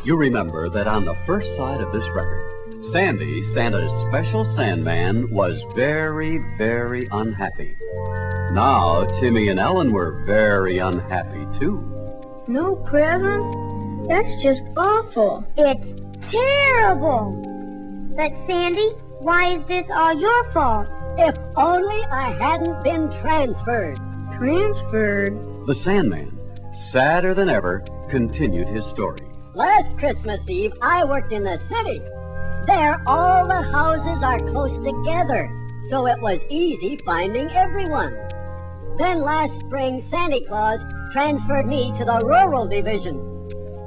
You remember that on the first side of this record, Sandy, Santa's special Sandman, was very, very unhappy. Now, Timmy and Ellen were very unhappy, too. No presents? That's just awful. It's terrible. But, Sandy, why is this all your fault? If only I hadn't been transferred. Transferred? The Sandman, sadder than ever, continued his story. Last Christmas Eve, I worked in the city. There, all the houses are close together, so it was easy finding everyone. Then last spring, Santa Claus transferred me to the rural division.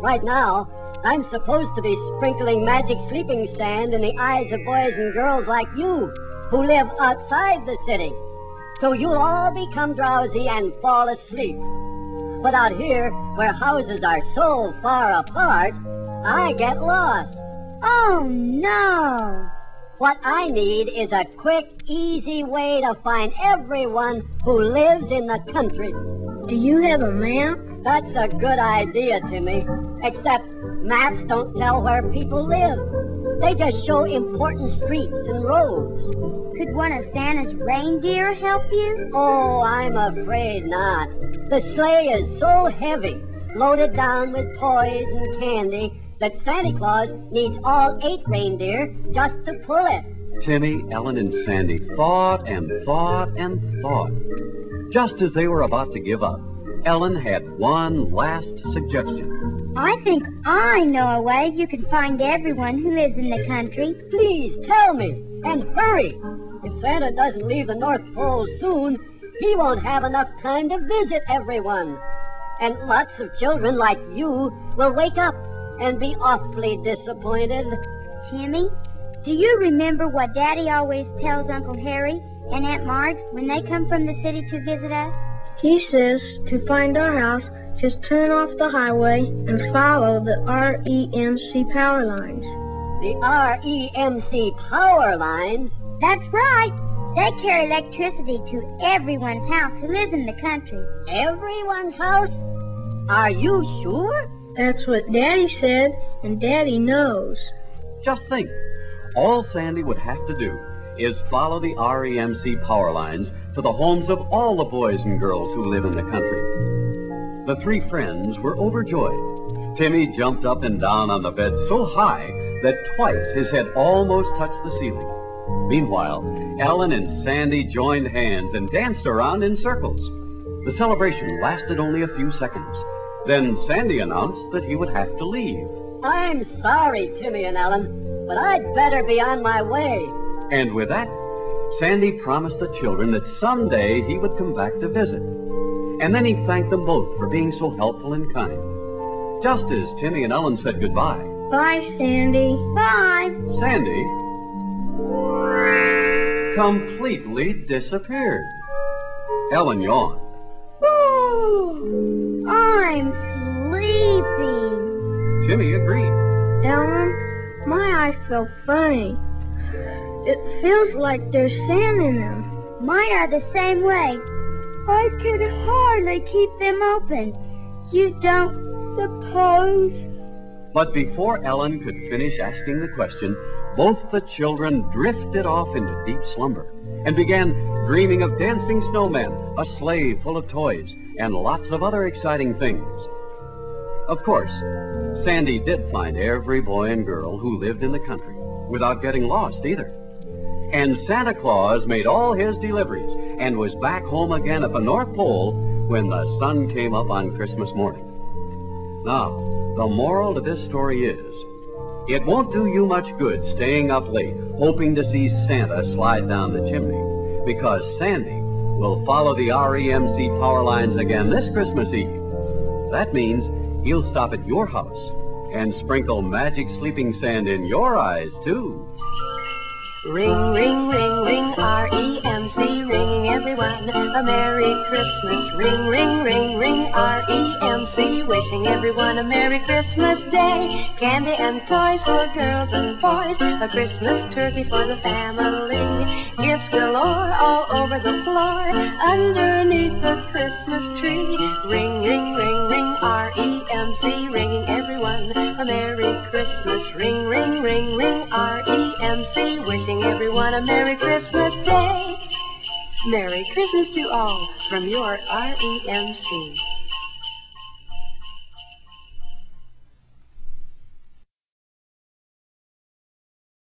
Right now, I'm supposed to be sprinkling magic sleeping sand in the eyes of boys and girls like you, who live outside the city. So you'll all become drowsy and fall asleep. But out here, where houses are so far apart, I get lost. Oh, no. What I need is a quick, easy way to find everyone who lives in the country. Do you have a map? That's a good idea, Timmy. Except maps don't tell where people live. They just show important streets and roads. Could one of Santa's reindeer help you? Oh, I'm afraid not. The sleigh is so heavy, loaded down with toys and candy, that Santa Claus needs all 8 reindeer just to pull it. Timmy, Ellen, and Sandy thought and thought and thought. Just as they were about to give up, Ellen had one last suggestion. I think I know a way you can find everyone who lives in the country. Please tell me, and hurry. If Santa doesn't leave the North Pole soon, he won't have enough time to visit everyone. And lots of children like you will wake up and be awfully disappointed. Timmy, do you remember what Daddy always tells Uncle Harry and Aunt Marge when they come from the city to visit us? He says to find our house, just turn off the highway and follow the REMC power lines. The REMC power lines? That's right. They carry electricity to everyone's house who lives in the country. Everyone's house? Are you sure? That's what Daddy said, and Daddy knows. Just think, all Sandy would have to do is follow the REMC power lines to the homes of all the boys and girls who live in the country. The 3 friends were overjoyed. Timmy jumped up and down on the bed so high that twice his head almost touched the ceiling. Meanwhile, Ellen and Sandy joined hands and danced around in circles. The celebration lasted only a few seconds. Then Sandy announced that he would have to leave. I'm sorry, Timmy and Ellen, but I'd better be on my way. And with that, Sandy promised the children that someday he would come back to visit. And then he thanked them both for being so helpful and kind. Just as Timmy and Ellen said goodbye, Bye, Sandy. Bye. Sandy completely disappeared. Ellen yawned. Ooh, I'm sleepy. Timmy agreed. Ellen, my eyes feel funny. It feels like there's sand in them. Mine are the same way. I can hardly keep them open. You don't suppose? But before Ellen could finish asking the question, both the children drifted off into deep slumber and began dreaming of dancing snowmen, a sleigh full of toys, and lots of other exciting things. Of course, Sandy did find every boy and girl who lived in the country without getting lost either. And Santa Claus made all his deliveries and was back home again at the North Pole when the sun came up on Christmas morning. Now, the moral to this story is, it won't do you much good staying up late hoping to see Santa slide down the chimney, because Sandy will follow the REMC power lines again this Christmas Eve. That means he'll stop at your house and sprinkle magic sleeping sand in your eyes, too. Ring, ring, ring, ring, REMC, ringing everyone a Merry Christmas. Ring, ring, ring, ring, REMC, wishing everyone a Merry Christmas Day. Candy and toys for girls and boys, a Christmas turkey for the family. Gifts galore all over the floor, underneath the Christmas Christmas tree. Ring, ring, ring, ring, R-E-M-C, ringing everyone a Merry Christmas. Ring, ring, ring, ring, R-E-M-C, wishing everyone a Merry Christmas Day. Merry Christmas to all from your REMC.